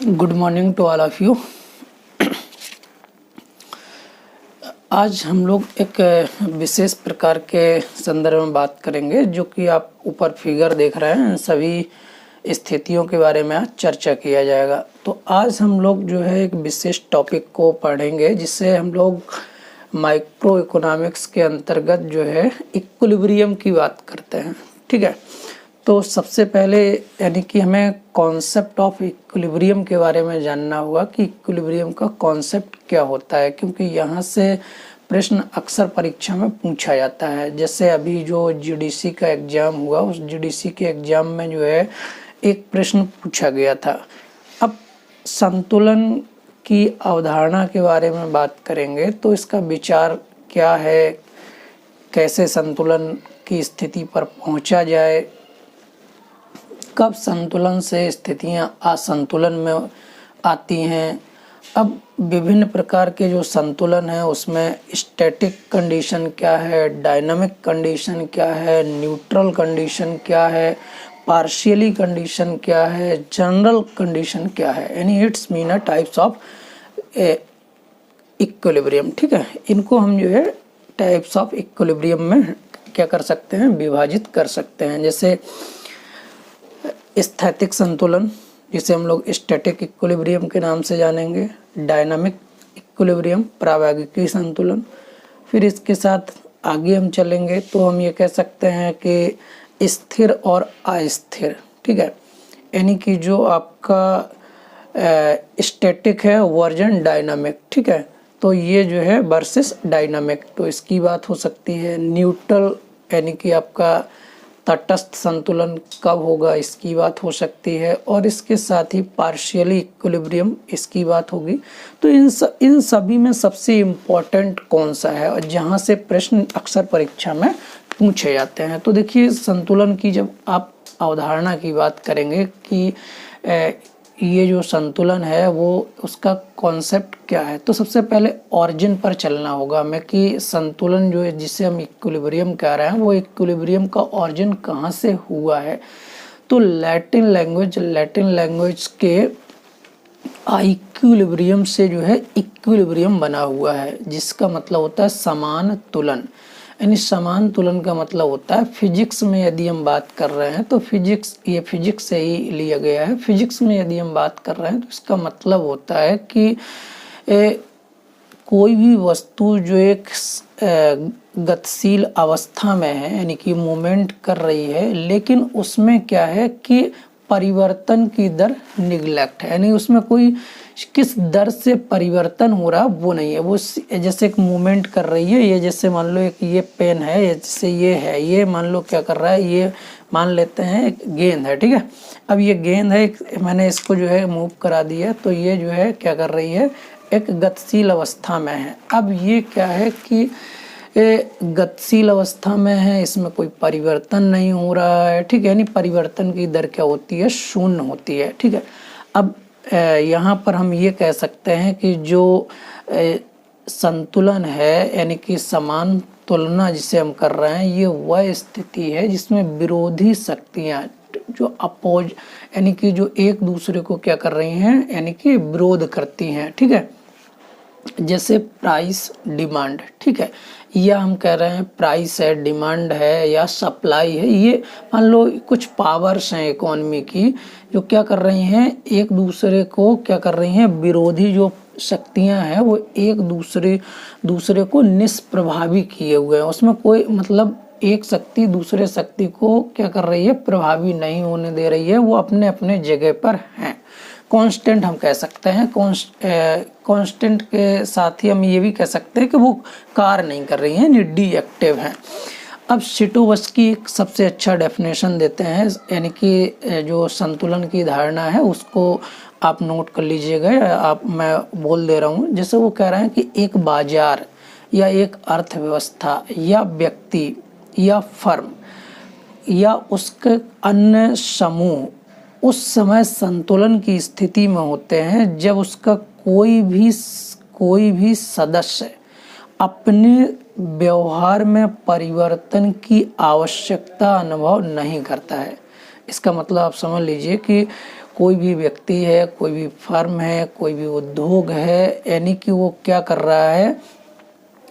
Good morning to all of you. आज हम लोग एक विशेष प्रकार के संदर्भ में बात करेंगे, जो कि आप ऊपर फिगर देख रहे हैं, सभी स्थितियों के बारे में आज चर्चा किया जाएगा। तो आज हम लोग जो है एक विशेष टॉपिक को पढ़ेंगे, जिससे हम लोग माइक्रो इकोनॉमिक्स के अंतर्गत जो है इक्विलिब्रियम की बात करते हैं। ठीक है, तो सबसे पहले यानी कि हमें कॉन्सेप्ट ऑफ इक्विलिब्रियम के बारे में जानना होगा कि इक्विलिब्रियम का कॉन्सेप्ट क्या होता है, क्योंकि यहाँ से प्रश्न अक्सर परीक्षा में पूछा जाता है। जैसे अभी जो जीडीसी का एग्ज़ाम हुआ, उस जीडीसी के एग्ज़ाम में जो है एक प्रश्न पूछा गया था। अब संतुलन की अवधारणा के बारे में बात करेंगे, तो इसका विचार क्या है, कैसे संतुलन की स्थिति पर पहुँचा जाए, कब संतुलन से स्थितियां असंतुलन में आती हैं। अब विभिन्न प्रकार के जो संतुलन है उसमें स्टैटिक कंडीशन क्या है, डायनामिक कंडीशन क्या है, न्यूट्रल कंडीशन क्या है, पार्शियली कंडीशन क्या है, जनरल कंडीशन क्या है, यानी it's mean types of equilibrium. ठीक है, इनको हम जो है टाइप्स ऑफ इक्विलिब्रियम में क्या कर सकते हैं, विभाजित कर सकते हैं। जैसे स्थैतिक संतुलन, जिसे हम लोग स्टैटिक इक्विलिब्रियम के नाम से जानेंगे, डायनामिक इक्विलिब्रियम, प्रावैगिकी संतुलन। फिर इसके साथ आगे हम चलेंगे तो हम ये कह सकते हैं कि स्थिर और अस्थिर। ठीक है, यानी कि जो आपका स्टैटिक है वर्जन डायनामिक। ठीक है, तो ये जो है वर्सेस डायनामिक, तो इसकी बात हो सकती है। न्यूट्रल यानी कि आपका तटस्थ संतुलन कब होगा, इसकी बात हो सकती है। और इसके साथ ही पार्शियली इक्विलिब्रियम, इसकी बात होगी। तो इन सभी में सबसे इम्पोर्टेंट कौन सा है, और जहाँ से प्रश्न अक्सर परीक्षा में पूछे जाते हैं। तो देखिए, संतुलन की जब आप अवधारणा की बात करेंगे कि ये जो संतुलन है वो उसका कॉन्सेप्ट क्या है, तो सबसे पहले ऑरिजिन पर चलना होगा हमें कि संतुलन जो है, जिसे हम इक्विलिब्रियम कह रहे हैं, वो इक्विलिब्रियम का ऑरिजिन कहाँ से हुआ है। तो लैटिन लैंग्वेज के इक्विलिब्रियम से जो है इक्विलिब्रियम बना हुआ है, जिसका मतलब होता है समान तुलन। यानी समान तुलन का मतलब होता है, फिजिक्स में यदि हम बात कर रहे हैं तो ये फिजिक्स से ही लिया गया है। फिजिक्स में यदि हम बात कर रहे हैं तो इसका मतलब होता है कि कोई भी वस्तु जो एक गतिशील अवस्था में है, यानी कि मूवमेंट कर रही है, लेकिन उसमें क्या है कि परिवर्तन की दर निगलेक्ट है, यानी उसमें कोई किस दर से परिवर्तन हो रहा वो नहीं है। वो जैसे एक मूवमेंट कर रही है, ये जैसे मान लो एक ये पेन है, जैसे ये है, ये मान लो क्या कर रहा है, ये मान लेते हैं एक गेंद है। ठीक है, अब ये गेंद है, मैंने इसको जो है मूव करा दिया, तो ये जो है क्या कर रही है, एक गतिशील अवस्था में है। अब ये क्या है कि गतिशील अवस्था में है, इसमें कोई परिवर्तन नहीं हो रहा है। ठीक है, यानी परिवर्तन की दर क्या होती है, शून्य होती है। ठीक है, अब यहाँ पर हम ये कह सकते हैं कि जो संतुलन है, यानी कि समान तुलना जिसे हम कर रहे हैं, ये वह स्थिति है जिसमें विरोधी शक्तियाँ जो अपोज, यानी कि जो एक दूसरे को क्या कर रही हैं, यानी कि विरोध करती हैं। ठीक है, जैसे प्राइस डिमांड। ठीक है, या हम कह रहे हैं प्राइस है, डिमांड है, या सप्लाई है। ये मान लो कुछ पावर्स हैं इकोनॉमी की, जो क्या कर रही हैं, एक दूसरे को क्या कर रही हैं, विरोधी जो शक्तियां हैं वो एक दूसरे को निष्प्रभावी किए हुए हैं। उसमें कोई मतलब एक शक्ति दूसरे शक्ति को क्या कर रही है, प्रभावी नहीं होने दे रही है, वो अपने अपने जगह पर हैं। कांस्टेंट हम कह सकते हैं, कांस्टेंट के साथ ही हम ये भी कह सकते हैं कि वो कार्य नहीं कर रही हैं, डीएक्टिव हैं। अब शिटोवस्की एक सबसे अच्छा डेफिनेशन देते हैं, यानी कि जो संतुलन की धारणा है उसको आप नोट कर लीजिएगा, मैं बोल दे रहा हूँ। जैसे वो कह रहे हैं कि एक बाजार या एक अर्थव्यवस्था या व्यक्ति या फर्म या उसके अन्य समूह उस समय संतुलन की स्थिति में होते हैं जब उसका कोई भी सदस्य अपने व्यवहार में परिवर्तन की आवश्यकता अनुभव नहीं करता है। इसका मतलब आप समझ लीजिए कि कोई भी व्यक्ति है, कोई भी फर्म है, कोई भी उद्योग है, यानी कि वो क्या कर रहा है,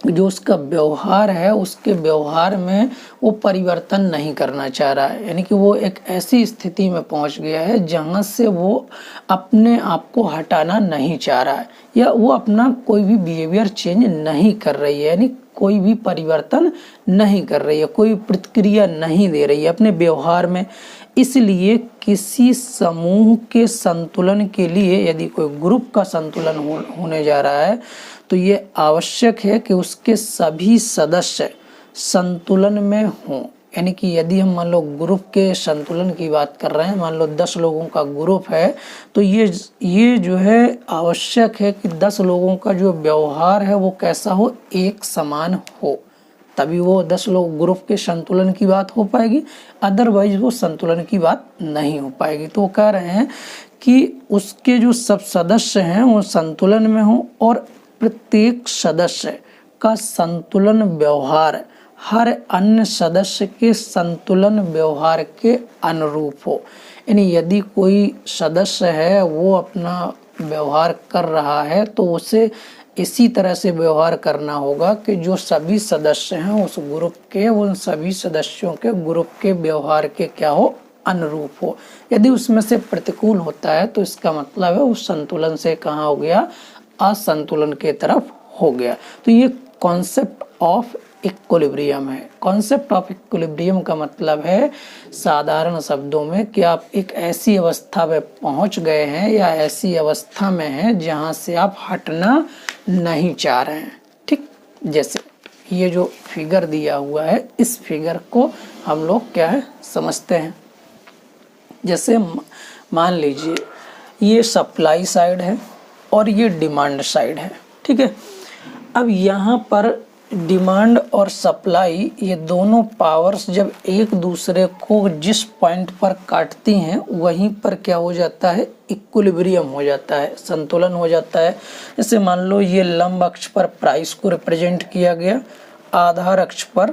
जो उसका व्यवहार है उसके व्यवहार में वो परिवर्तन नहीं करना चाह रहा है, यानी कि वो एक ऐसी स्थिति में पहुंच गया है जहां से वो अपने आप को हटाना नहीं चाह रहा है, या वो अपना कोई भी बिहेवियर चेंज नहीं कर रही है, यानी कोई भी परिवर्तन नहीं कर रही है, कोई प्रतिक्रिया नहीं दे रही है अपने व्यवहार में। इसलिए किसी समूह के संतुलन के लिए यदि कोई ग्रुप का संतुलन होने जा रहा है तो ये आवश्यक है कि उसके सभी सदस्य संतुलन में हों। यानी कि यदि हम मान लो ग्रुप के संतुलन की बात कर रहे हैं, मान लो 10 लोगों का ग्रुप है, तो ये जो है आवश्यक है कि 10 लोगों का जो व्यवहार है वो कैसा हो, एक समान हो, तभी वो 10 लोग ग्रुप के संतुलन की बात हो पाएगी, अदरवाइज वो संतुलन की बात नहीं हो पाएगी। तो वो कह रहे हैं कि उसके जो सब सदस्य हैं वो संतुलन में हो और प्रत्येक सदस्य का संतुलन व्यवहार हर अन्य सदस्य के संतुलन व्यवहार के अनुरूप हो। यानी यदि कोई सदस्य है वो अपना व्यवहार कर रहा है तो उसे इसी तरह से व्यवहार करना होगा कि जो सभी सदस्य हैं उस ग्रुप के, उन सभी सदस्यों के ग्रुप के व्यवहार के क्या हो, अनुरूप हो। यदि उसमें से प्रतिकूल होता है तो इसका मतलब है उस संतुलन से कहाँ हो गया, असंतुलन के तरफ हो गया। तो ये कॉन्सेप्ट ऑफ इक्विलिब्रियम है। कॉन्सेप्ट ऑफ इक्विलिब्रियम का मतलब है साधारण शब्दों में कि आप एक ऐसी अवस्था में पहुंच गए हैं या ऐसी अवस्था में हैं जहां से आप हटना नहीं चाह रहे हैं। ठीक, जैसे ये जो फिगर दिया हुआ है इस फिगर को हम लोग क्या है समझते हैं। जैसे मान लीजिए ये सप्लाई साइड है और ये डिमांड साइड है। ठीक है, अब यहाँ पर डिमांड और सप्लाई ये दोनों पावर्स जब एक दूसरे को जिस पॉइंट पर काटती हैं वहीं पर क्या हो जाता है, इक्विलिब्रियम हो जाता है, संतुलन हो जाता है। जैसे मान लो ये लंब अक्ष पर प्राइस को रिप्रेजेंट किया गया, आधार अक्ष पर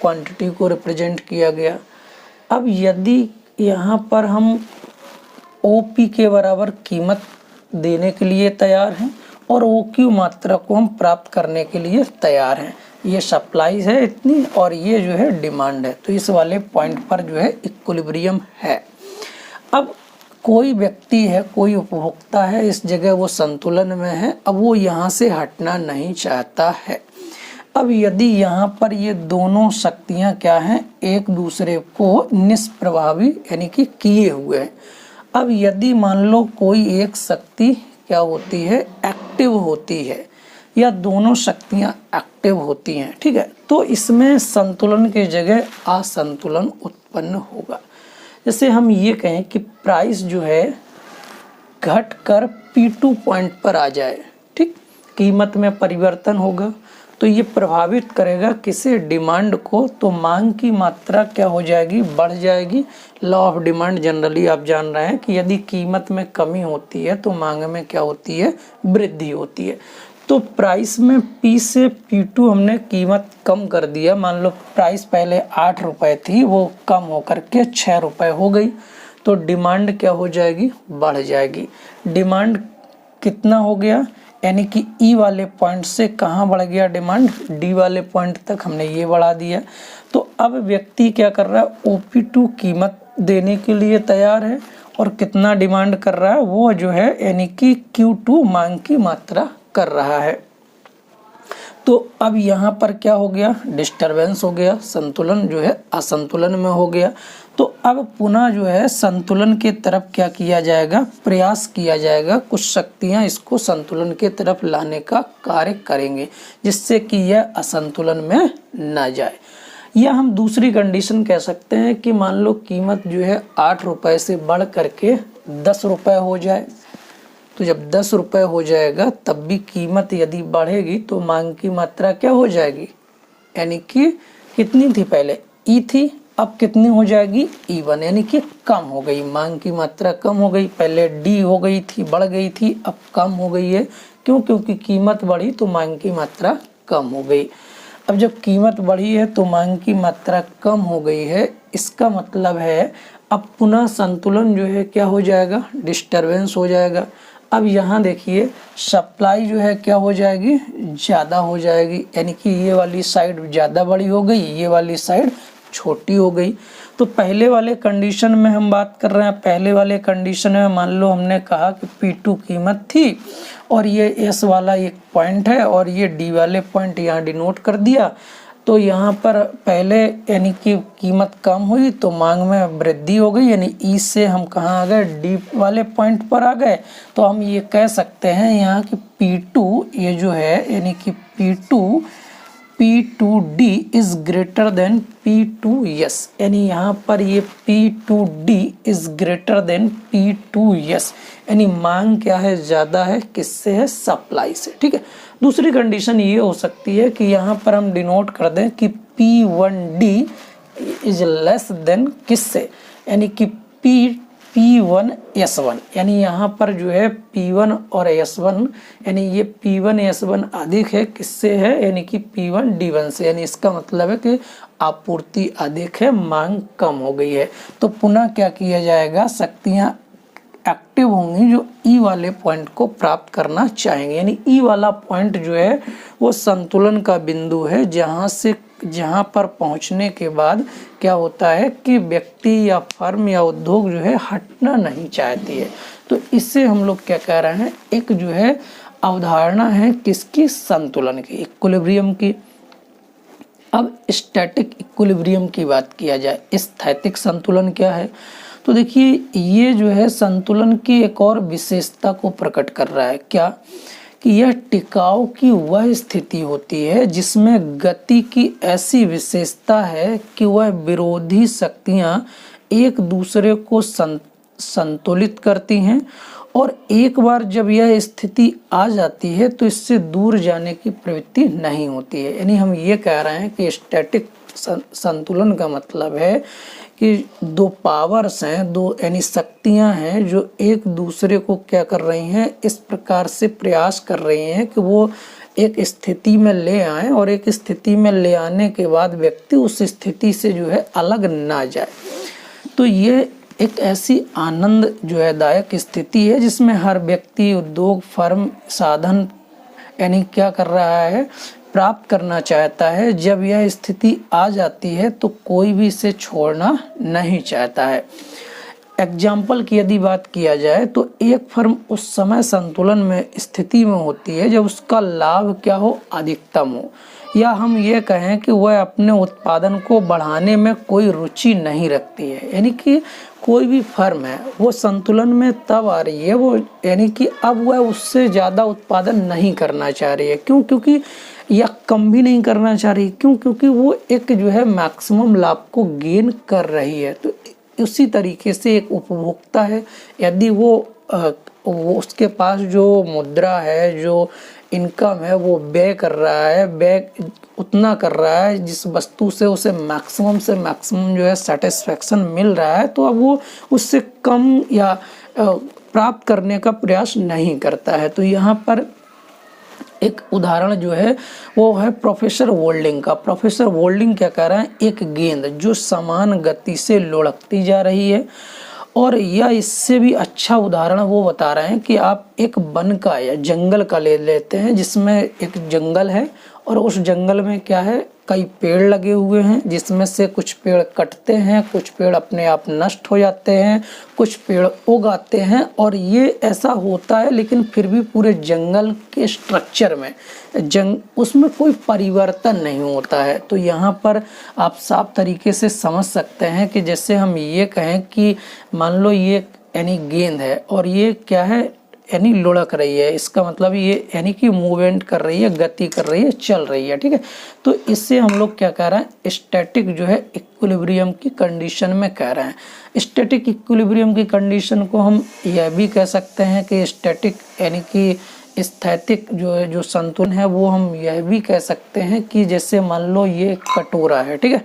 क्वांटिटी को रिप्रेजेंट किया गया। अब यदि यहाँ पर हम ओपी के बराबर कीमत देने के लिए तैयार हैं और ओ क्यू मात्रा को हम प्राप्त करने के लिए तैयार हैं, ये सप्लाई है इतनी और ये जो है डिमांड है, तो इस वाले पॉइंट पर जो है इक्विलिब्रियम है। अब कोई व्यक्ति है, कोई उपभोक्ता है, इस जगह वो संतुलन में है, अब वो यहाँ से हटना नहीं चाहता है। अब यदि यहाँ पर ये दोनों शक्तियाँ क्या हैं, एक दूसरे को निष्प्रभावी यानी कि किए हुए हैं। अब यदि मान लो कोई एक शक्ति क्या होती है, एक्टिव होती है, या दोनों शक्तियां एक्टिव होती हैं, ठीक है, तो इसमें संतुलन की जगह असंतुलन उत्पन्न होगा। जैसे हम ये कहें कि प्राइस जो है घटकर P2 पॉइंट पर आ जाए, ठीक, कीमत में परिवर्तन होगा, तो ये प्रभावित करेगा किसे, डिमांड को, तो मांग की मात्रा क्या हो जाएगी, बढ़ जाएगी। लॉ ऑफ डिमांड जनरली आप जान रहे हैं कि यदि कीमत में कमी होती है तो मांग में क्या होती है, वृद्धि होती है। तो प्राइस में P से P2 हमने कीमत कम कर दिया, मान लो प्राइस पहले 8 रुपए थी, वो कम होकर के 6 रुपए हो गई, तो डिमांड क्या हो जाएगी, बढ़ जाएगी। डिमांड कितना हो गया, यानी कि ई वाले पॉइंट से कहाँ बढ़ गया डिमांड, डी वाले पॉइंट तक हमने ये बढ़ा दिया। तो अब व्यक्ति क्या कर रहा है, OP2 कीमत देने के लिए तैयार है और कितना डिमांड कर रहा है, वो जो है यानी कि Q2 मांग की मात्रा कर रहा है। तो अब यहाँ पर क्या हो गया, डिस्टरबेंस हो गया, संतुलन जो है असंतुलन में हो गया। तो अब पुनः जो है संतुलन के तरफ क्या किया जाएगा, प्रयास किया जाएगा, कुछ शक्तियाँ इसको संतुलन के तरफ लाने का कार्य करेंगे जिससे कि यह असंतुलन में न जाए। या हम दूसरी कंडीशन कह सकते हैं कि मान लो कीमत जो है 8 रुपए से बढ़ करके 10 रुपए हो जाए, तो जब 10 रुपए हो जाएगा तब भी कीमत यदि बढ़ेगी तो मांग की मात्रा क्या हो जाएगी, यानी कि कितनी थी पहले, ई थी, अब कितनी हो जाएगी, E1, यानी कि कम हो गई, मांग की मात्रा कम हो गई। पहले डी हो गई थी, बढ़ गई थी, अब कम हो गई है। क्यों, क्योंकि कीमत बढ़ी तो मांग की मात्रा कम हो गई। अब जब कीमत बढ़ी है तो मांग की मात्रा कम हो गई है, इसका मतलब है अब पुनः संतुलन जो है क्या हो जाएगा, डिस्टरबेंस हो जाएगा। अब यहाँ देखिए सप्लाई जो है क्या हो जाएगी, ज़्यादा हो जाएगी, यानी कि ये वाली साइड ज़्यादा बड़ी हो गई, ये वाली साइड छोटी हो गई। तो पहले वाले कंडीशन में हम बात कर रहे हैं, पहले वाले कंडीशन में मान लो हमने कहा कि P2 कीमत थी और ये S वाला एक पॉइंट है और ये D वाले पॉइंट यहाँ डिनोट कर दिया। तो यहाँ पर पहले यानी कि कीमत कम हुई तो मांग में वृद्धि हो गई, यानी ई से हम कहाँ आ गए, डी वाले पॉइंट पर आ गए। तो हम ये कह सकते हैं यहाँ कि P2 ये जो है यानी कि P2D is greater than P2S, यानी यहाँ पर ये P2D is greater than P2S, यानी मांग क्या है, ज़्यादा है, किससे है, सप्लाई से। ठीक है, दूसरी कंडीशन ये हो सकती है कि यहाँ पर हम डिनोट कर दें कि P1D इज लेस देन किससे, यानी कि P1S1, यानी यहाँ पर जो है P1 और S1 यानी ये P1 S1 अधिक है, किससे है, यानी कि P1 D1 से, यानी इसका मतलब है कि आपूर्ति अधिक है, मांग कम हो गई है। तो पुनः क्या किया जाएगा, शक्तियाँ एक्टिव होंगी जो ई वाले पॉइंट को प्राप्त करना चाहेंगे, यानी ई वाला पॉइंट जो है वो संतुलन का बिंदु है, जहाँ पर पहुँचने के बाद क्या होता है कि व्यक्ति या फर्म या उद्योग जो है हटना नहीं चाहती है। तो इससे हम लोग क्या कह रहे हैं, एक जो है अवधारणा है किसकी, संतुलन की, इक्विलिब्रियम की। अब स्टैटिक इक्विलिब्रियम की बात किया जाए, स्थैतिक संतुलन क्या है, तो देखिए ये जो है संतुलन की एक और विशेषता को प्रकट कर रहा है, क्या कि यह टिकाव की वह स्थिति होती है जिसमें गति की ऐसी विशेषता है कि वह विरोधी शक्तियां एक दूसरे को संतुलित करती हैं, और एक बार जब यह स्थिति आ जाती है तो इससे दूर जाने की प्रवृत्ति नहीं होती है। यानी हम ये कह रहे हैं कि स्टैटिक संतुलन का मतलब है कि दो पावर्स हैं, दो यानी शक्तियां हैं जो एक दूसरे को क्या कर रही हैं, इस प्रकार से प्रयास कर रही हैं कि वो एक स्थिति में ले आएं, और एक स्थिति में ले आने के बाद व्यक्ति उस स्थिति से जो है अलग ना जाए। तो ये एक ऐसी आनंद जो है दायक स्थिति है जिसमें हर व्यक्ति, उद्योग, फर्म, साधन यानी क्या कर रहा है, प्राप्त करना चाहता है। जब यह स्थिति आ जाती है तो कोई भी इसे छोड़ना नहीं चाहता है। एग्जाम्पल की यदि बात किया जाए तो एक फर्म उस समय संतुलन में स्थिति में होती है जब उसका लाभ क्या हो, अधिकतम हो, या हम ये कहें कि वह अपने उत्पादन को बढ़ाने में कोई रुचि नहीं रखती है। यानी कि कोई भी फर्म है वो संतुलन में तब आ रही है वो, यानी कि अब वह उससे ज़्यादा उत्पादन नहीं करना चाह रही है। क्यों? क्योंकि या कम भी नहीं करना चाह रही। क्यों? क्योंकि वो एक जो है मैक्सिमम लाभ को गेन कर रही है। तो उसी तरीके से एक उपभोक्ता है, यदि वो उसके पास जो मुद्रा है, जो इनकम है, वो व्यय कर रहा है, व्यय उतना कर रहा है जिस वस्तु से उसे मैक्सिमम से मैक्सिमम जो है सेटिस्फैक्शन मिल रहा है, तो अब वो उससे कम या प्राप्त करने का प्रयास नहीं करता है। तो यहाँ पर एक उदाहरण जो है वो है प्रोफेसर वोल्डिंग का। प्रोफेसर वोल्डिंग क्या कह रहे हैं, एक गेंद जो समान गति से लुढ़कती जा रही है, और यह इससे भी अच्छा उदाहरण वो बता रहे हैं कि आप एक वन का या जंगल का ले लेते हैं, जिसमें एक जंगल है और उस जंगल में क्या है, कई पेड़ लगे हुए हैं, जिसमें से कुछ पेड़ कटते हैं, कुछ पेड़ अपने आप नष्ट हो जाते हैं, कुछ पेड़ उग आते हैं, और ये ऐसा होता है। लेकिन फिर भी पूरे जंगल के स्ट्रक्चर में उसमें कोई परिवर्तन नहीं होता है। तो यहाँ पर आप साफ तरीके से समझ सकते हैं कि जैसे हम ये कहें कि मान लो ये यानी गेंद है और ये क्या है, यानी लुढ़क रही है, इसका मतलब ये यानी कि मूवमेंट कर रही है, गति कर रही है, चल रही है। ठीक है, तो इससे हम लोग क्या कह रहे हैं, स्टैटिक जो है इक्विलिब्रियम की कंडीशन में कह रहे हैं। स्टैटिक इक्विलिब्रियम की कंडीशन को हम यह भी कह सकते हैं कि स्टैटिक यानी कि स्थैतिक जो है, जो संतुलन है, वो हम यह भी कह सकते हैं कि जैसे मान लो ये कटोरा है, ठीक है,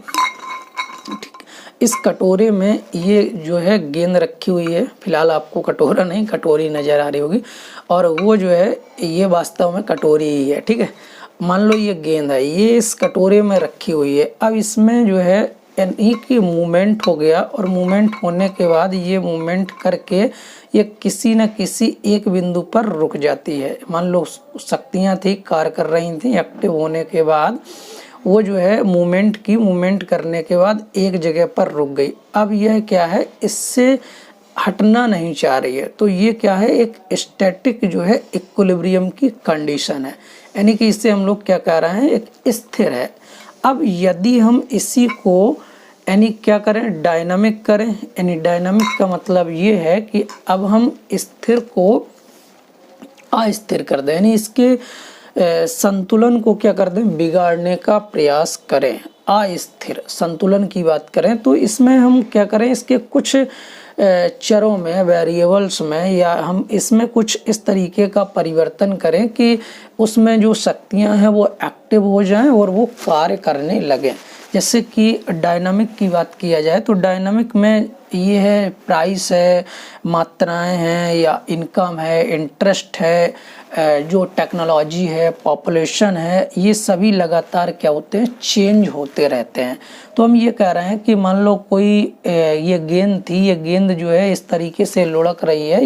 इस कटोरे में ये जो है गेंद रखी हुई है। फिलहाल आपको कटोरा नहीं कटोरी नज़र आ रही होगी, और वो जो है ये वास्तव में कटोरी ही है। ठीक है, मान लो ये गेंद है, ये इस कटोरे में रखी हुई है। अब इसमें जो है यानी कि मूवमेंट हो गया, और मूवमेंट होने के बाद ये मूवमेंट करके ये किसी न किसी एक बिंदु पर रुक जाती है। मान लो शक्तियाँ थी, कार्य कर रही थी, एक्टिव होने के बाद वो जो है मूवमेंट करने के बाद एक जगह पर रुक गई। अब यह क्या है, इससे हटना नहीं चाह रही है, तो ये क्या है, एक स्टैटिक जो है इक्विलिब्रियम की कंडीशन है, यानी कि इससे हम लोग क्या कह रहे हैं, एक स्थिर है। अब यदि हम इसी को यानी क्या करें, डायनामिक करें, यानी डायनामिक का मतलब ये है कि अब हम स्थिर को अस्थिर कर दें, यानी इसके संतुलन को क्या कर दें, बिगाड़ने का प्रयास करें। अस्थिर संतुलन की बात करें तो इसमें हम क्या करें, इसके कुछ चरों में, वेरिएबल्स में, या हम इसमें कुछ इस तरीके का परिवर्तन करें कि उसमें जो शक्तियां हैं वो एक्टिव हो जाएं और वो कार्य करने लगें। जैसे कि डायनामिक की बात किया जाए तो डायनामिक में ये है, प्राइस है, मात्राएं हैं, या इनकम है, इंटरेस्ट है, जो टेक्नोलॉजी है, पॉपुलेशन है, ये सभी लगातार क्या होते हैं, चेंज होते रहते हैं। तो हम ये कह रहे हैं कि मान लो कोई ये गेंद थी, ये गेंद जो है इस तरीके से लुढ़क रही है,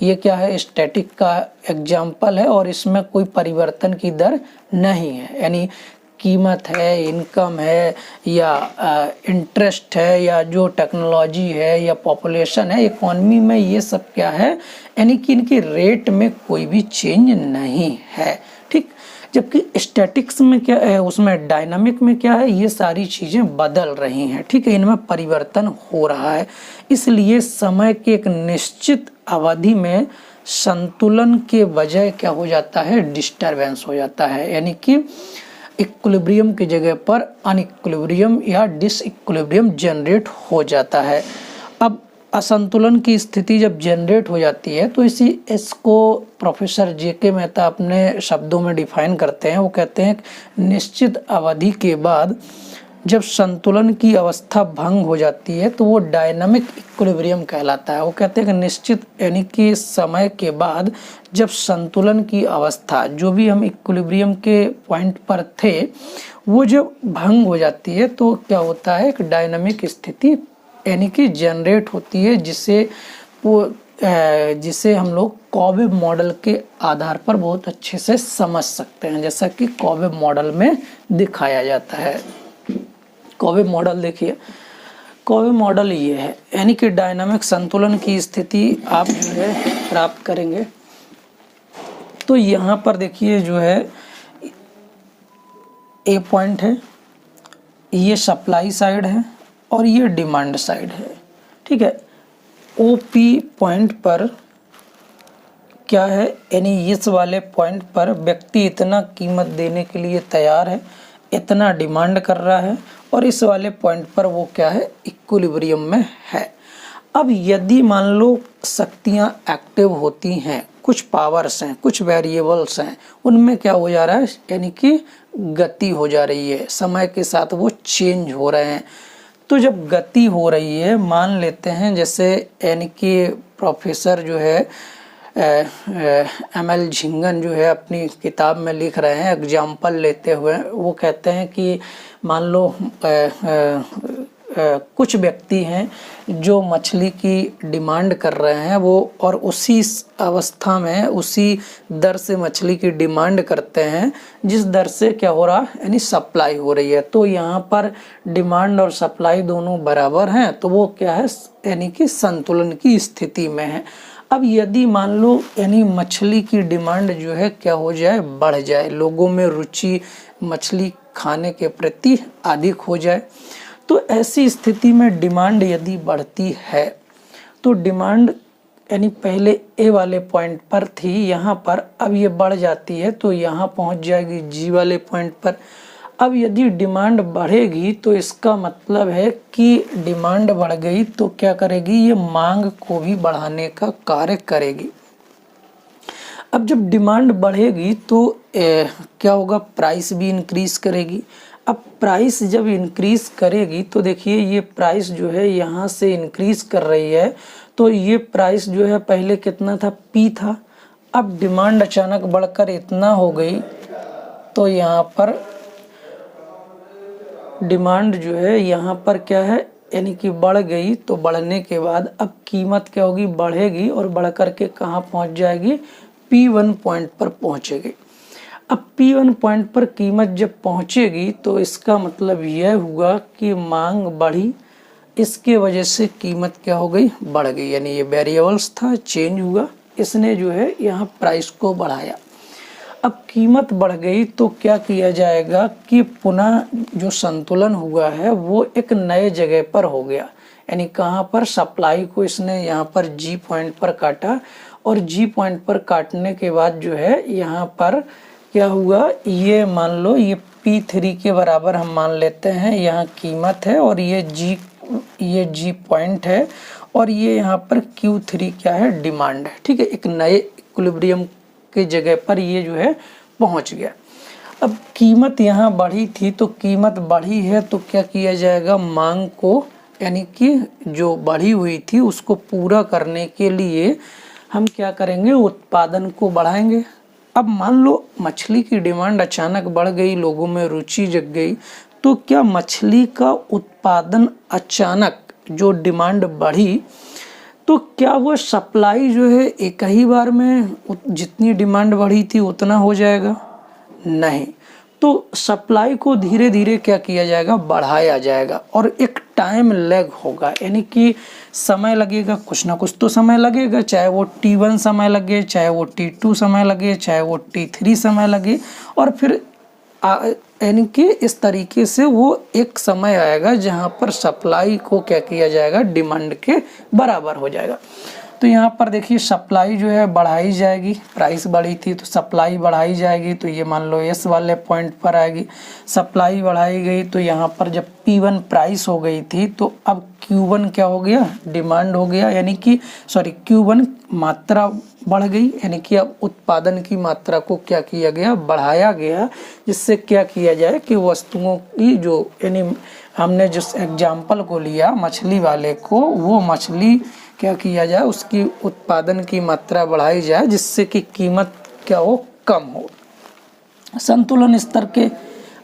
ये क्या है, स्टैटिक का एग्जाम्पल है, और इसमें कोई परिवर्तन की दर नहीं है, यानी कीमत है, इनकम है, या इंटरेस्ट है, या जो टेक्नोलॉजी है, या पॉपुलेशन है, इकोनॉमी में, ये सब क्या है, यानी कि इनकी रेट में कोई भी चेंज नहीं है। ठीक, जबकि स्टैटिक्स में क्या है, उसमें डायनामिक में क्या है, ये सारी चीज़ें बदल रही हैं। ठीक है, इनमें परिवर्तन हो रहा है, इसलिए समय के एक निश्चित अवधि में संतुलन के बजाय क्या हो जाता है, डिस्टरबेंस हो जाता है, यानी कि इक्विलिब्रियम की जगह पर अनइक्विलिब्रियम या डिसइक्विलिब्रियम जनरेट हो जाता है। अब असंतुलन की स्थिति जब जनरेट हो जाती है तो इसको प्रोफेसर जेके मेहता अपने शब्दों में डिफाइन करते हैं। वो कहते हैं निश्चित अवधि के बाद जब संतुलन की अवस्था भंग हो जाती है तो वो डायनामिक इक्विलिब्रियम कहलाता है। वो कहते हैं कि निश्चित यानी कि समय के बाद जब संतुलन की अवस्था, जो भी हम इक्विलिब्रियम के पॉइंट पर थे, वो जब भंग हो जाती है तो क्या होता है, एक डायनामिक स्थिति यानी कि जनरेट होती है, जिसे हम लोग कॉवेब मॉडल के आधार पर बहुत अच्छे से समझ सकते हैं, जैसा कि कॉवेब मॉडल में दिखाया जाता है। कॉवेब मॉडल देखिए, कॉवेब मॉडल ये है, यानी कि डायनामिक संतुलन की स्थिति आप जो है प्राप्त करेंगे। तो यहाँ पर देखिए जो है ए पॉइंट है, ये सप्लाई साइड है और ये डिमांड साइड है। ठीक है, ओपी पॉइंट पर क्या है, यानी इस वाले पॉइंट पर व्यक्ति इतना कीमत देने के लिए तैयार है, इतना डिमांड कर रहा है, और इस वाले पॉइंट पर वो क्या है, इक्विलिब्रियम में है। अब यदि मान लो शक्तियाँ एक्टिव होती हैं, कुछ पावर्स हैं, कुछ वेरिएबल्स हैं, उनमें क्या हो जा रहा है, यानी कि गति हो जा रही है, समय के साथ वो चेंज हो रहे हैं। तो जब गति हो रही है, मान लेते हैं जैसे यानी कि प्रोफेसर जो है एमएल झिंगन जो है अपनी किताब में लिख रहे हैं, एग्जाम्पल लेते हुए वो कहते हैं कि मान लो कुछ व्यक्ति हैं जो मछली की डिमांड कर रहे हैं, वो और उसी अवस्था में उसी दर से मछली की डिमांड करते हैं जिस दर से क्या हो रहा है, यानी सप्लाई हो रही है। तो यहाँ पर डिमांड और सप्लाई दोनों बराबर हैं, तो वो क्या है, यानी कि संतुलन की स्थिति में है। अब यदि मान लो यानी मछली की डिमांड जो है क्या हो जाए, बढ़ जाए, लोगों में रुचि मछली खाने के प्रति अधिक हो जाए, तो ऐसी स्थिति में डिमांड यदि बढ़ती है तो डिमांड यानी पहले ए वाले पॉइंट पर थी, यहाँ पर अब ये बढ़ जाती है तो यहाँ पहुँच जाएगी जी वाले पॉइंट पर। अब यदि डिमांड बढ़ेगी तो इसका मतलब है कि डिमांड बढ़ गई तो क्या करेगी, ये मांग को भी बढ़ाने का कार्य करेगी। अब जब डिमांड बढ़ेगी तो क्या होगा, प्राइस भी इंक्रीज करेगी। अब प्राइस जब इंक्रीज करेगी तो देखिए ये प्राइस जो है यहाँ से इंक्रीज कर रही है, तो ये प्राइस जो है पहले कितना था, पी था, अब डिमांड अचानक बढ़कर इतना हो गई तो यहाँ पर डिमांड जो है यहाँ पर क्या है यानी कि बढ़ गई, तो बढ़ने के बाद अब कीमत क्या होगी, बढ़ेगी और बढ़ करके कहाँ पहुँच जाएगी, P1 पॉइंट पर पहुँचेगी। अब P1 पॉइंट पर कीमत जब पहुँचेगी तो इसका मतलब यह हुआ कि मांग बढ़ी, इसके वजह से कीमत क्या हो गई, बढ़ गई। यानी ये वेरिएबल्स था, चेंज हुआ, इसने जो है यहाँ प्राइस को बढ़ाया। अब कीमत बढ़ गई तो क्या किया जाएगा कि पुनः जो संतुलन हुआ है वो एक नए जगह पर हो गया। यानी कहाँ पर, सप्लाई को इसने यहाँ पर G पॉइंट पर काटा और G पॉइंट पर काटने के बाद जो है यहाँ पर क्या हुआ, ये मान लो ये P3 के बराबर हम मान लेते हैं, यहाँ कीमत है और ये G पॉइंट है और ये यहाँ पर Q3 क्या है, डिमांड है। ठीक है, एक नए इक्विलिब्रियम के जगह पर ये जो है पहुंच गया। अब कीमत यहाँ बढ़ी थी, तो कीमत बढ़ी है तो क्या किया जाएगा, मांग को यानी कि जो बढ़ी हुई थी उसको पूरा करने के लिए हम क्या करेंगे, उत्पादन को बढ़ाएंगे। अब मान लो मछली की डिमांड अचानक बढ़ गई, लोगों में रुचि जग गई, तो क्या मछली का उत्पादन अचानक जो डिमांड बढ़ी तो क्या वो सप्लाई जो है एक ही बार में जितनी डिमांड बढ़ी थी उतना हो जाएगा, नहीं। तो सप्लाई को धीरे धीरे क्या किया जाएगा, बढ़ाया जाएगा और एक टाइम लैग होगा, यानी कि समय लगेगा, कुछ ना कुछ तो समय लगेगा, चाहे वो T1 समय लगे, चाहे वो T2 समय लगे, चाहे वो T3 समय लगे, और फिर यानी कि इस तरीके से वो एक समय आएगा जहां पर सप्लाई को क्या किया जाएगा, डिमांड के बराबर हो जाएगा। तो यहाँ पर देखिए सप्लाई जो है बढ़ाई जाएगी, प्राइस बढ़ी थी तो सप्लाई बढ़ाई जाएगी, तो ये मान लो S वाले पॉइंट पर आएगी। सप्लाई बढ़ाई गई तो यहाँ पर जब P1 प्राइस हो गई थी तो अब Q1 क्या हो गया, डिमांड हो गया, यानी कि Q1 मात्रा बढ़ गई, यानी कि अब उत्पादन की मात्रा को क्या किया गया, बढ़ाया गया, जिससे क्या किया जाए कि वस्तुओं की जो, यानी हमने जिस एग्जाम्पल को लिया मछली वाले को, वो मछली क्या किया जाए, उसकी उत्पादन की मात्रा बढ़ाई जाए जिससे कि कीमत क्या हो, कम हो, संतुलन स्तर के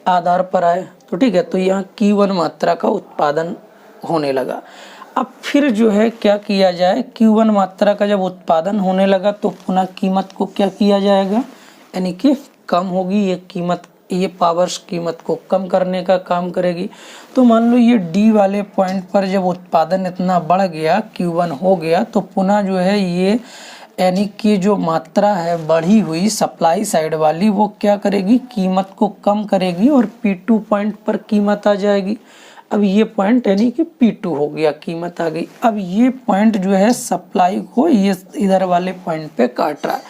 आधार पर आए। तो ठीक है, तो यहाँ Q1 मात्रा का उत्पादन होने लगा। अब फिर जो है क्या किया जाए, Q1 मात्रा का जब उत्पादन होने लगा तो पुनः कीमत को क्या किया जाएगा, यानी कि कम होगी ये कीमत, ये पावर्स कीमत को कम करने का काम करेगी। तो मान लो ये D वाले पॉइंट पर जब उत्पादन इतना बढ़ गया, Q1 हो गया, तो पुनः जो है ये यानी कि जो मात्रा है बढ़ी हुई सप्लाई साइड वाली, वो क्या करेगी, कीमत को कम करेगी और P2 पॉइंट पर कीमत आ जाएगी। अब ये पॉइंट यानी कि P2 हो गया, कीमत आ गई। अब ये पॉइंट जो है सप्लाई को ये इधर वाले पॉइंट पे काट रहा है,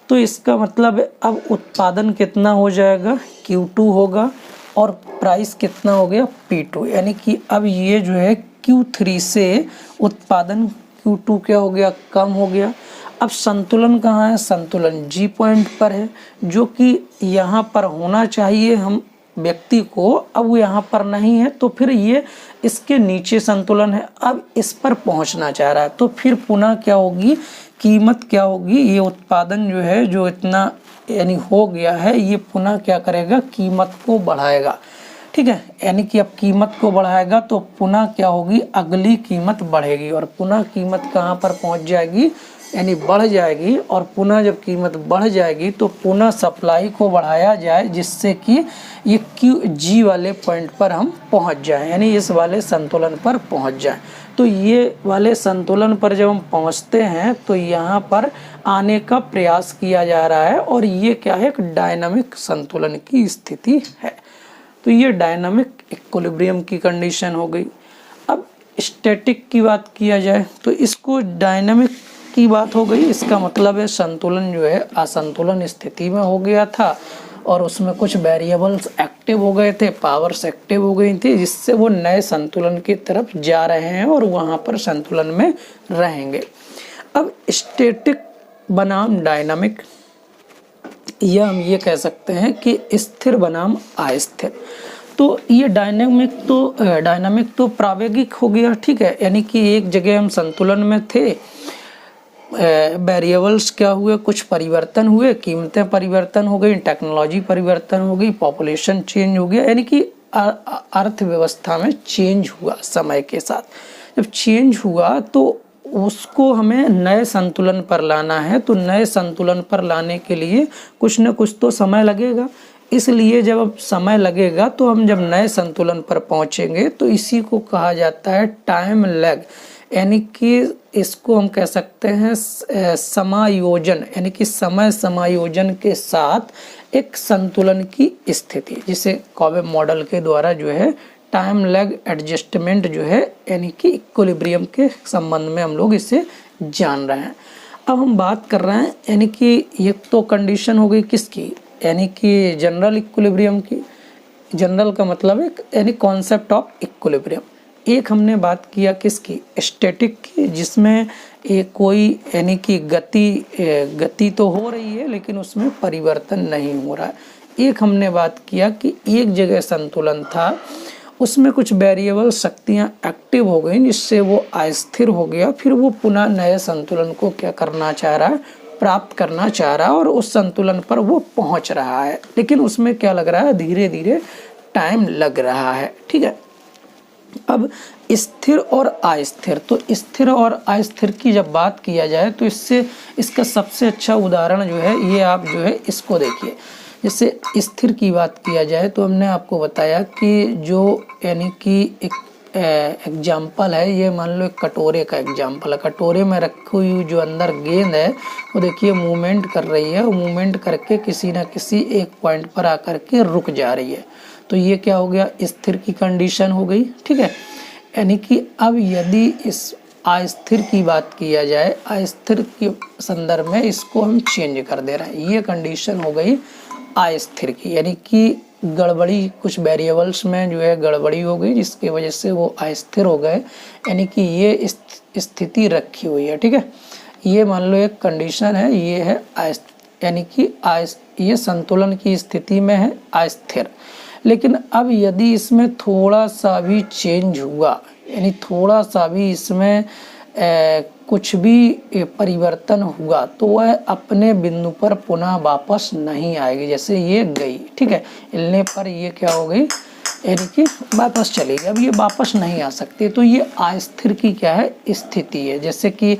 तो इसका मतलब अब उत्पादन कितना हो जाएगा, Q2 होगा, और प्राइस कितना हो गया, P2, यानी कि अब ये जो है Q3 से उत्पादन Q2 क्या हो गया, कम हो गया। अब संतुलन कहाँ है, संतुलन G पॉइंट पर है, जो कि यहाँ पर होना चाहिए हम व्यक्ति को, अब वो यहाँ पर नहीं है, तो फिर ये इसके नीचे संतुलन है, अब इस पर पहुँचना चाह रहा है, तो फिर पुनः क्या होगी, कीमत क्या होगी, ये उत्पादन जो है जो इतना यानी हो गया है, ये पुनः क्या करेगा, कीमत को बढ़ाएगा। ठीक है, यानी कि अब कीमत को बढ़ाएगा तो पुनः क्या होगी, अगली कीमत बढ़ेगी और पुनः कीमत कहाँ पर पहुँच जाएगी, यानी बढ़ जाएगी, और पुनः जब कीमत बढ़ जाएगी तो पुनः सप्लाई को बढ़ाया जाए जिससे कि ये G वाले पॉइंट पर हम पहुंच जाएं, यानी इस वाले संतुलन पर पहुंच जाएं। तो ये वाले संतुलन पर जब हम पहुंचते हैं तो यहाँ पर आने का प्रयास किया जा रहा है, और ये क्या है, एक डायनामिक संतुलन की स्थिति है। तो ये डायनामिक इक्विलिब्रियम की कंडीशन हो गई। अब स्टैटिक की बात किया जाए तो इसको डायनामिक की बात हो गई, इसका मतलब है संतुलन जो है असंतुलन स्थिति में हो गया था और उसमें कुछ वेरिएबल्स एक्टिव हो गए थे, पावर्स एक्टिव हो गई थी, जिससे वो नए संतुलन की तरफ जा रहे हैं और वहाँ पर संतुलन में रहेंगे। अब स्टैटिक बनाम डायनामिक, यह हम ये कह सकते हैं कि स्थिर बनाम अस्थिर। तो ये डायनामिक तो प्रावेगिक हो गया, ठीक है, यानी कि एक जगह हम संतुलन में थे, वेरिएबल्स क्या हुए, कुछ परिवर्तन हुए, कीमतें परिवर्तन हो गई, टेक्नोलॉजी परिवर्तन हो गई, पॉपुलेशन चेंज हो गया, यानी कि अर्थव्यवस्था में चेंज हुआ समय के साथ। जब चेंज हुआ तो उसको हमें नए संतुलन पर लाना है, तो नए संतुलन पर लाने के लिए कुछ न कुछ तो समय लगेगा। इसलिए जब अब समय लगेगा तो हम जब नए संतुलन पर पहुंचेंगे तो इसी को कहा जाता है टाइम लैग, यानी कि इसको हम कह सकते हैं समायोजन, यानी कि समय समायोजन के साथ एक संतुलन की स्थिति, जिसे कॉबे मॉडल के द्वारा जो है टाइम लैग एडजस्टमेंट जो है यानी कि इक्विलिब्रियम के संबंध में हम लोग इसे जान रहे हैं। अब हम बात कर रहे हैं यानी कि ये तो कंडीशन हो गई किसकी, यानी कि जनरल इक्विलिब्रियम की। जनरल का मतलब है यानी कॉन्सेप्ट ऑफ इक्विलिब्रियम। एक हमने बात किया किसकी, स्टैटिक की, जिसमें कोई यानी कि गति तो हो रही है लेकिन उसमें परिवर्तन नहीं हो रहा है। एक हमने बात किया कि एक जगह संतुलन था, उसमें कुछ वेरिएबल शक्तियां एक्टिव हो गई जिससे वो अस्थिर हो गया, फिर वो पुनः नए संतुलन को क्या करना चाह रहा है, प्राप्त करना चाह रहा है और उस संतुलन पर वो पहुंच रहा है, लेकिन उसमें क्या लग रहा है, धीरे धीरे टाइम लग रहा है। ठीक है। अब स्थिर और अस्थिर, तो स्थिर और अस्थिर की जब बात किया जाए तो इसका सबसे अच्छा उदाहरण जो है ये आप जो है इसको देखिए। जैसे स्थिर की बात किया जाए तो हमने आपको बताया कि जो यानी कि एक एग्जाम्पल है, ये मान लो एक कटोरे का एग्जाम्पल है। कटोरे में रखी हुई जो अंदर गेंद है वो देखिए मूवमेंट कर रही है, मूवमेंट करके किसी ना किसी एक पॉइंट पर आकर के रुक जा रही है, तो ये क्या हो गया, स्थिर की कंडीशन हो गई। ठीक है। यानी कि अब यदि इस अस्थिर की बात किया जाए, अस्थिर के संदर्भ में इसको हम चेंज कर दे रहे हैं, ये कंडीशन हो गई अस्थिर की, यानी कि गड़बड़ी, कुछ वेरिएबल्स में जो है गड़बड़ी हो गई जिसकी वजह से वो अस्थिर हो गए, यानी कि ये स्थिति रखी हुई है। ठीक है। ये मान लो एक कंडीशन है, ये है यानी कि ये संतुलन की स्थिति में है अस्थिर। लेकिन अब यदि इसमें थोड़ा सा भी चेंज हुआ, यानी थोड़ा सा भी इसमें कुछ भी परिवर्तन हुआ तो वह अपने बिंदु पर पुनः वापस नहीं आएगी। जैसे ये गई, ठीक है, हिलने पर ये क्या हो गई, यानी कि वापस चली गई, अब ये वापस नहीं आ सकती। तो ये अस्थिर की क्या है, स्थिति है। जैसे कि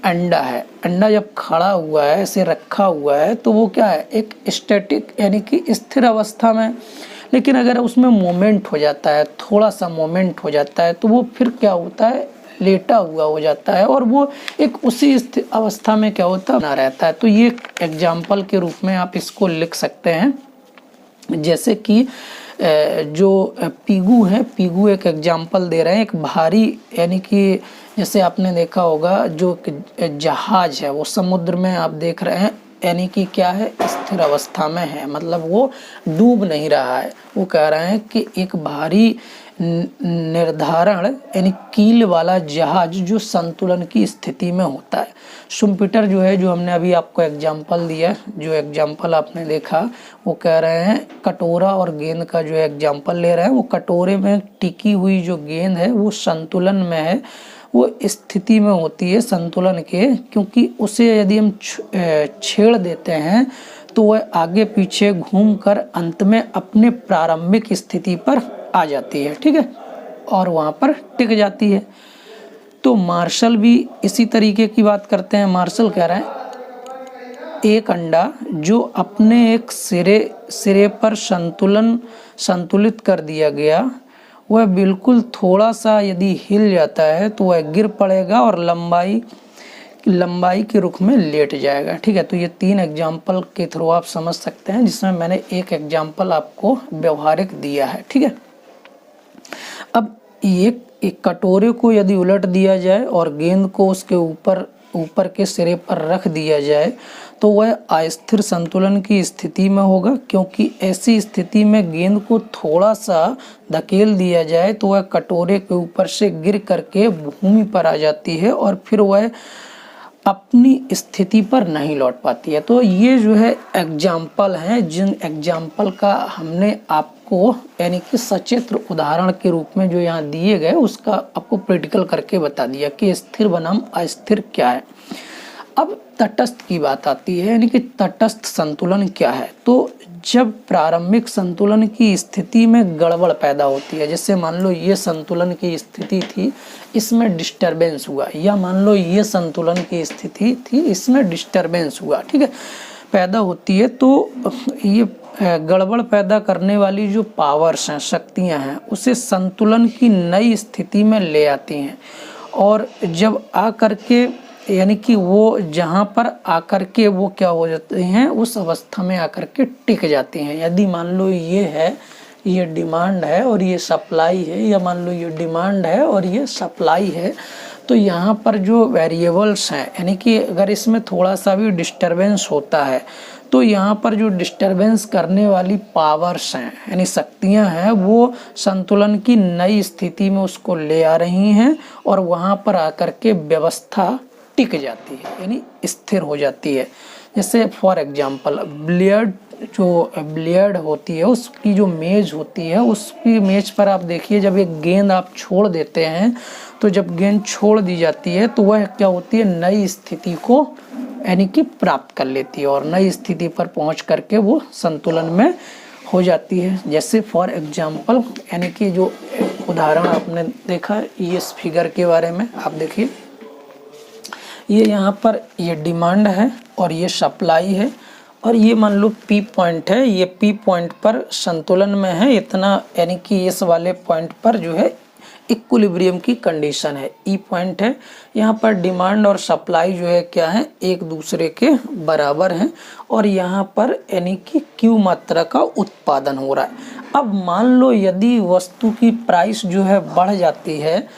अंडा है, अंडा जब खड़ा हुआ है, ऐसे रखा हुआ है, तो वो क्या है, एक स्टैटिक यानी कि स्थिर अवस्था में। लेकिन अगर उसमें मोमेंट हो जाता है, थोड़ा सा मोमेंट हो जाता है, तो वो फिर क्या होता है, लेटा हुआ हो जाता है और वो एक उसी अवस्था में क्या होता है, ना रहता है। तो ये एग्जाम्पल के रूप में आप इसको लिख सकते हैं। जैसे कि जो पीगू है, पीगू एक एग्जाम्पल दे रहे हैं, एक भारी, यानी कि जैसे आपने देखा होगा जो जहाज है वो समुद्र में आप देख रहे हैं, यानी कि क्या है, स्थिर अवस्था में है, मतलब वो डूब नहीं रहा है। वो कह रहे हैं कि एक भारी निर्धारण यानी कील वाला जहाज जो संतुलन की स्थिति में होता है। शुम्पीटर जो है, जो हमने अभी आपको एग्जाम्पल दिया, जो एग्जाम्पल आपने देखा, वो कह रहे हैं कटोरा और गेंद का जो एग्जाम्पल ले रहे हैं। वो कटोरे में टिकी हुई जो गेंद है वो संतुलन में है, वो स्थिति में होती है संतुलन के, क्योंकि उसे यदि हम छेड़ देते हैं तो वह आगे पीछे घूमकर अंत में अपने प्रारंभिक स्थिति पर आ जाती है। ठीक है, और वहाँ पर टिक जाती है। तो मार्शल भी इसी तरीके की बात करते हैं। मार्शल कह रहे हैं एक अंडा जो अपने एक सिरे पर संतुलित कर दिया गया, वह बिल्कुल थोड़ा सा यदि हिल जाता है तो वह गिर पड़ेगा और लंबाई के रुख में लेट जाएगा। ठीक है, तो ये 3 एग्जाम्पल के थ्रू आप समझ सकते हैं, जिसमें मैंने एक एग्जाम्पल आपको व्यवहारिक दिया है। ठीक है। अब एक कटोरे को यदि उलट दिया जाए और गेंद को उसके ऊपर के सिरे पर रख दिया जाए तो वह अस्थिर संतुलन की स्थिति में होगा, क्योंकि ऐसी स्थिति में गेंद को थोड़ा सा धकेल दिया जाए तो वह कटोरे के ऊपर से गिर करके भूमि पर आ जाती है और फिर वह अपनी स्थिति पर नहीं लौट पाती है। तो ये जो है एग्जाम्पल हैं, जिन एग्जाम्पल का हमने आपको यानी कि सचित्र उदाहरण के रूप में जो यहाँ दिए गए उसका आपको प्रैक्टिकल करके बता दिया कि स्थिर बनाम अस्थिर क्या है। अब तटस्थ की बात आती है, यानी कि तटस्थ संतुलन क्या है। तो जब प्रारंभिक संतुलन की स्थिति में गड़बड़ पैदा होती है, जैसे मान लो ये संतुलन की स्थिति थी, इसमें डिस्टरबेंस हुआ, या मान लो ये संतुलन की स्थिति थी, इसमें डिस्टरबेंस हुआ, ठीक है, पैदा होती है, तो ये गड़बड़ पैदा करने वाली जो पावर्स हैं, शक्तियां हैं, उसे संतुलन की नई स्थिति में ले आती हैं। और जब आ करके यानी कि वो जहाँ पर आकर के वो क्या हो जाते हैं, उस अवस्था में आकर के टिक जाती हैं। यदि मान लो ये है, ये डिमांड है और ये सप्लाई है, या मान लो ये डिमांड है और ये सप्लाई है, तो यहाँ पर जो वेरिएबल्स हैं, यानी कि अगर इसमें थोड़ा सा भी डिस्टरबेंस होता है तो यहाँ पर जो डिस्टरबेंस करने वाली पावर्स हैं, यानी शक्तियाँ हैं, वो संतुलन की नई स्थिति में उसको ले आ रही हैं और वहाँ पर आकर के व्यवस्था टिक जाती है, यानी स्थिर हो जाती है। जैसे फॉर एग्जांपल बिलियर्ड होती है, उसकी जो मेज होती है, उसकी मेज पर आप देखिए, जब एक गेंद आप छोड़ देते हैं, तो जब गेंद छोड़ दी जाती है तो वह क्या होती है, नई स्थिति को यानी कि प्राप्त कर लेती है और नई स्थिति पर पहुंच करके वो संतुलन में हो जाती है। जैसे फॉर एग्जांपल, यानी कि जो उदाहरण आपने देखा ये इस फिगर के बारे में, आप देखिए ये यहाँ पर ये डिमांड है और ये सप्लाई है, और ये मान लो पी पॉइंट है, ये पी पॉइंट पर संतुलन में है इतना, यानी कि इस वाले पॉइंट पर जो है इक्विलिब्रियम की कंडीशन है, ई पॉइंट है। यहाँ पर डिमांड और सप्लाई जो है क्या है, एक दूसरे के बराबर हैं, और यहाँ पर यानी कि क्यू मात्रा का उत्पादन हो रहा है। अब मान लो यदि वस्तु की प्राइस जो है बढ़ जाती है,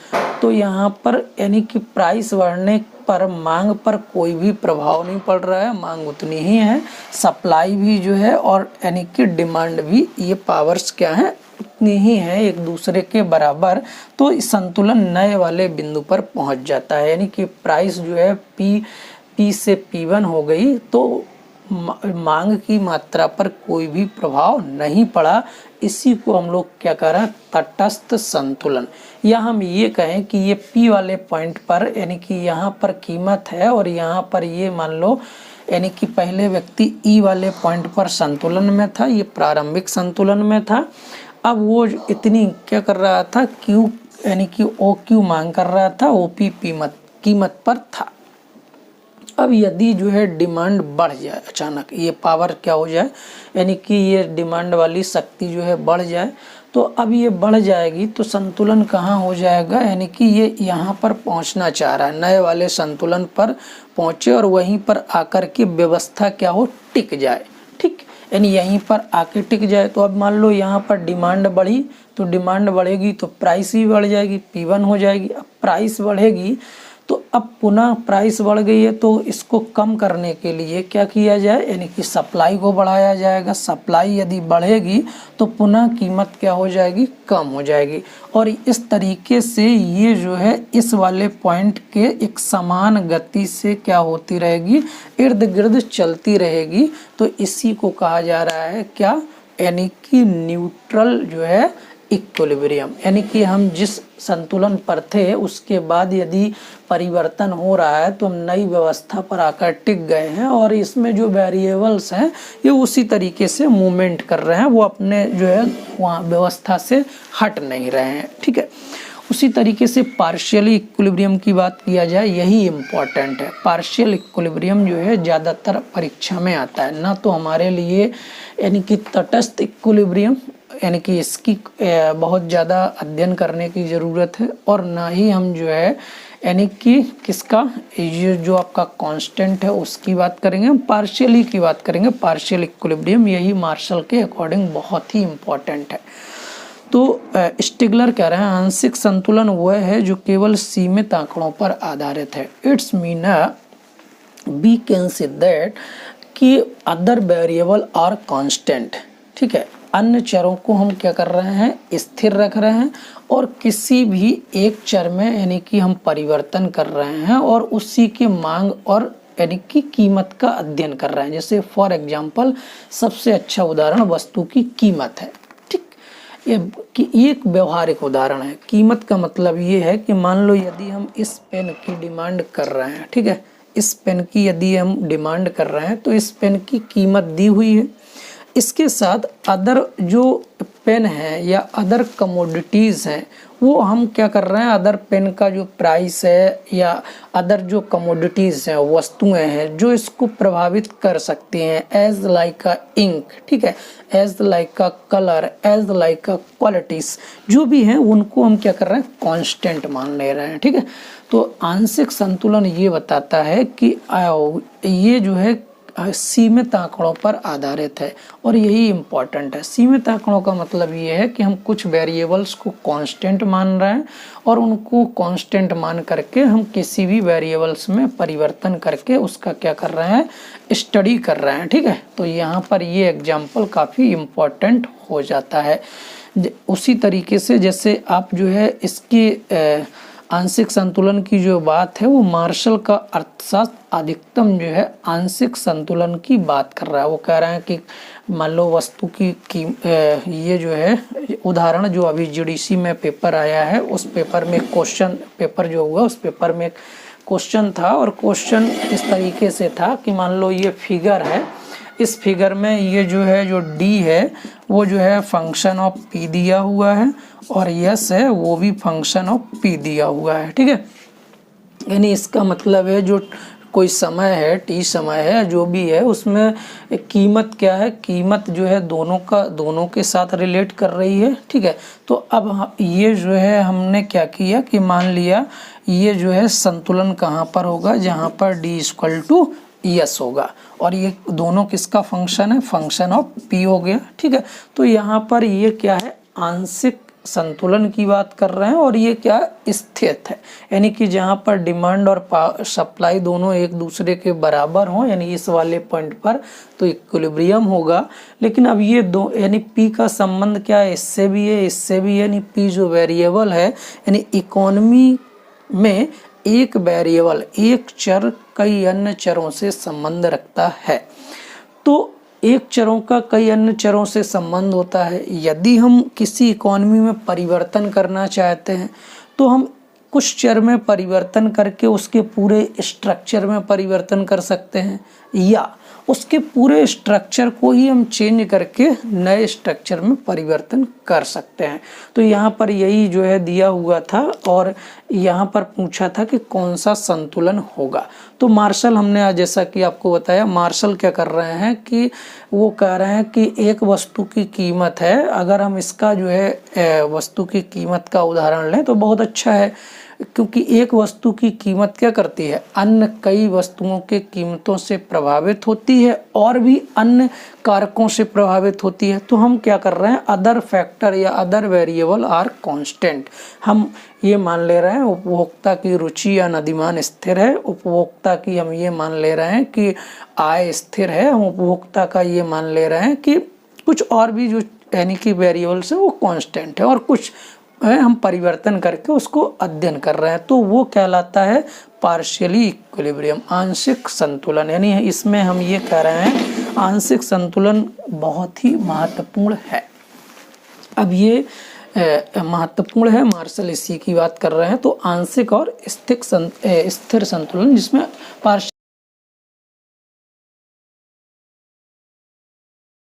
तो यहाँ पर यानी कि प्राइस बढ़ने पर मांग पर कोई भी प्रभाव नहीं पड़ रहा है, मांग उतनी ही है, सप्लाई भी जो है और यानी कि डिमांड भी, ये पावर्स क्या है, उतनी ही है, एक दूसरे के बराबर। तो संतुलन नए वाले बिंदु पर पहुंच जाता है, यानी कि प्राइस जो है पी से P1 हो गई, तो मांग की मात्रा पर कोई भी प्रभाव नहीं पड़ा। इसी को हम लोग क्या कह रहे हैं, तटस्थ संतुलन। या हम ये कहें कि ये P वाले पॉइंट पर यानी कि यहाँ पर कीमत है और यहाँ पर ये मान लो यानी कि पहले व्यक्ति E वाले पॉइंट पर संतुलन में था, ये प्रारंभिक संतुलन में था। अब वो इतनी क्या कर रहा था, Q यानी कि OQ मांग कर रहा था, OP कीमत पर था। अब यदि जो है डिमांड बढ़ जाए, अचानक ये पावर क्या हो जाए, यानी कि ये डिमांड वाली शक्ति जो है बढ़ जाए, तो अब ये बढ़ जाएगी तो संतुलन कहाँ हो जाएगा, यानी कि ये यहाँ पर पहुँचना चाह रहा है, नए वाले संतुलन पर पहुँचे और वहीं पर आकर के व्यवस्था क्या हो, टिक जाए, ठीक, यानी यहीं पर आके टिक जाए। तो अब मान लो यहाँ पर डिमांड बढ़ी, तो डिमांड बढ़ेगी तो प्राइस भी बढ़ जाएगी, P1 हो जाएगी। अब प्राइस बढ़ेगी तो अब पुनः प्राइस बढ़ गई है, तो इसको कम करने के लिए क्या किया जाए, यानी कि सप्लाई को बढ़ाया जाएगा। सप्लाई यदि बढ़ेगी तो पुनः कीमत क्या हो जाएगी, कम हो जाएगी। और इस तरीके से ये जो है इस वाले पॉइंट के एक समान गति से क्या होती रहेगी, इर्द गिर्द चलती रहेगी। तो इसी को कहा जा रहा है क्या, यानी कि न्यूट्रल जो है इक्विलिब्रियम, यानी कि हम जिस संतुलन पर थे उसके बाद यदि परिवर्तन हो रहा है तो हम नई व्यवस्था पर आकर टिक गए हैं, और इसमें जो वेरिएबल्स हैं ये उसी तरीके से मूवमेंट कर रहे हैं, वो अपने जो है वहाँ व्यवस्था से हट नहीं रहे हैं, ठीक है। उसी तरीके से पार्शियल इक्विलिब्रियम की बात किया जाए, यही इम्पॉर्टेंट है। पार्शियल इक्विलिब्रियम जो है ज़्यादातर परीक्षा में आता है, ना तो हमारे लिए यानी कि तटस्थ इक्विलिब्रियम, यानी कि इसकी बहुत ज़्यादा अध्ययन करने की ज़रूरत है, और ना ही हम जो है यानी कि किसका, ये जो आपका कांस्टेंट है उसकी बात करेंगे, हम पार्शियली की बात करेंगे। पार्शियल इक्विलिब्रियम यही मार्शल के अकॉर्डिंग बहुत ही इम्पॉर्टेंट है। तो स्टिगलर कह रहे हैं आंशिक संतुलन वह है जो केवल सीमित आंकड़ों पर आधारित है। It's mean we can say that कि अदर वेरिएबल आर कांस्टेंट, ठीक है, अन्य चरों को हम क्या कर रहे हैं, स्थिर रख रहे हैं, और किसी भी एक चर में यानी कि हम परिवर्तन कर रहे हैं और उसी की मांग और यानी कि कीमत का अध्ययन कर रहे हैं। जैसे फॉर एग्जांपल सबसे अच्छा उदाहरण वस्तु की कीमत है, ठीक, ये एक व्यवहारिक उदाहरण है। कीमत का मतलब ये है कि मान लो यदि हम इस पेन की डिमांड कर रहे हैं, ठीक है, इस पेन की यदि हम डिमांड कर रहे हैं तो इस पेन की कीमत दी हुई है। इसके साथ अदर जो पेन है या अदर कमोडिटीज़ हैं वो हम क्या कर रहे हैं, अदर पेन का जो प्राइस है या अदर जो कमोडिटीज़ हैं, वस्तुएं हैं जो इसको प्रभावित कर सकती हैं, एज लाइक अ इंक, ठीक है, as like a colour, as like a qualities जो भी हैं उनको हम क्या कर रहे हैं, कांस्टेंट मान ले रहे हैं, ठीक है। तो आंशिक संतुलन ये बताता है कि ये जो है सीमित आंकड़ों पर आधारित है और यही इम्पॉर्टेंट है। सीमित आंकड़ों का मतलब ये है कि हम कुछ वेरिएबल्स को कांस्टेंट मान रहे हैं और उनको कांस्टेंट मान करके हम किसी भी वेरिएबल्स में परिवर्तन करके उसका क्या कर रहे हैं, स्टडी कर रहे हैं, ठीक है। तो यहाँ पर ये एग्जाम्पल काफ़ी इम्पॉर्टेंट हो जाता है। उसी तरीके से जैसे आप जो है इसकी आंशिक संतुलन की जो बात है वो मार्शल का अर्थशास्त्र अधिकतम जो है आंशिक संतुलन की बात कर रहा है। वो कह रहे हैं कि मान लो वस्तु की ये जो है उदाहरण जो अभी जीडीसी में पेपर आया है उस पेपर में क्वेश्चन पेपर जो हुआ उस पेपर में क्वेश्चन था और क्वेश्चन इस तरीके से था कि मान लो ये फिगर है, इस फिगर में ये जो है जो डी है वो जो है फंक्शन ऑफ पी दिया हुआ है और यस है वो भी फंक्शन ऑफ पी दिया हुआ है, ठीक है। यानी इसका मतलब है जो कोई समय है, टी समय है जो भी है उसमें कीमत क्या है, कीमत जो है दोनों के साथ रिलेट कर रही है, ठीक है। तो अब ये जो है हमने क्या किया कि मान लिया ये जो है संतुलन कहाँ पर होगा, जहाँ पर डी इक्वल टू यस होगा और ये दोनों किसका फंक्शन है, फंक्शन ऑफ पी हो गया, ठीक है। तो यहाँ पर ये क्या है, आंशिक संतुलन की बात कर रहे हैं और ये क्या स्थित है, यानी कि जहाँ पर डिमांड और सप्लाई दोनों एक दूसरे के बराबर हों, यानी इस वाले पॉइंट पर तो इक्विलिब्रियम होगा। लेकिन अब ये दो यानी पी का संबंध क्या है, इससे भी है इससे भी है, यानी पी जो वेरिएबल है यानी इकोनॉमी में एक वेरिएबल एक चर कई अन्य चरों से संबंध रखता है। तो एक चरों का कई अन्य चरों से संबंध होता है। यदि हम किसी इकोनॉमी में परिवर्तन करना चाहते हैं तो हम कुछ चर में परिवर्तन करके उसके पूरे स्ट्रक्चर में परिवर्तन कर सकते हैं या उसके पूरे स्ट्रक्चर को ही हम चेंज करके नए स्ट्रक्चर में परिवर्तन कर सकते हैं। तो यहाँ पर यही जो है दिया हुआ था और यहाँ पर पूछा था कि कौन सा संतुलन होगा। तो मार्शल हमने आज जैसा कि आपको बताया, मार्शल क्या कर रहे हैं कि वो कह रहे हैं कि एक वस्तु की कीमत है, अगर हम इसका जो है वस्तु की कीमत का उदाहरण लें तो बहुत अच्छा है, क्योंकि एक वस्तु की कीमत क्या करती है, अन्य कई वस्तुओं के कीमतों से प्रभावित होती है और भी अन्य कारकों से प्रभावित होती है। तो हम क्या कर रहे हैं, अदर फैक्टर या अदर वेरिएबल आर कांस्टेंट। हम ये मान ले रहे हैं उपभोक्ता की रुचि या नदीमान स्थिर है, उपभोक्ता की हम ये मान ले रहे हैं कि आय स्थिर है, हम उपभोक्ता का ये मान ले रहे हैं कि कुछ और भी जो यानी कि वेरिएबल्स है वो कांस्टेंट है और कुछ है हम परिवर्तन करके उसको अध्ययन कर रहे हैं। तो वो कहलाता है पार्शियली इक्विलिब्रियम, आंशिक संतुलन। यानी इसमें हम ये कह रहे हैं आंशिक संतुलन बहुत ही महत्वपूर्ण है। अब ये महत्वपूर्ण है, मार्शल इसी की बात कर रहे हैं। तो आंशिक और स्थिर संतुलन जिसमें पार्शियल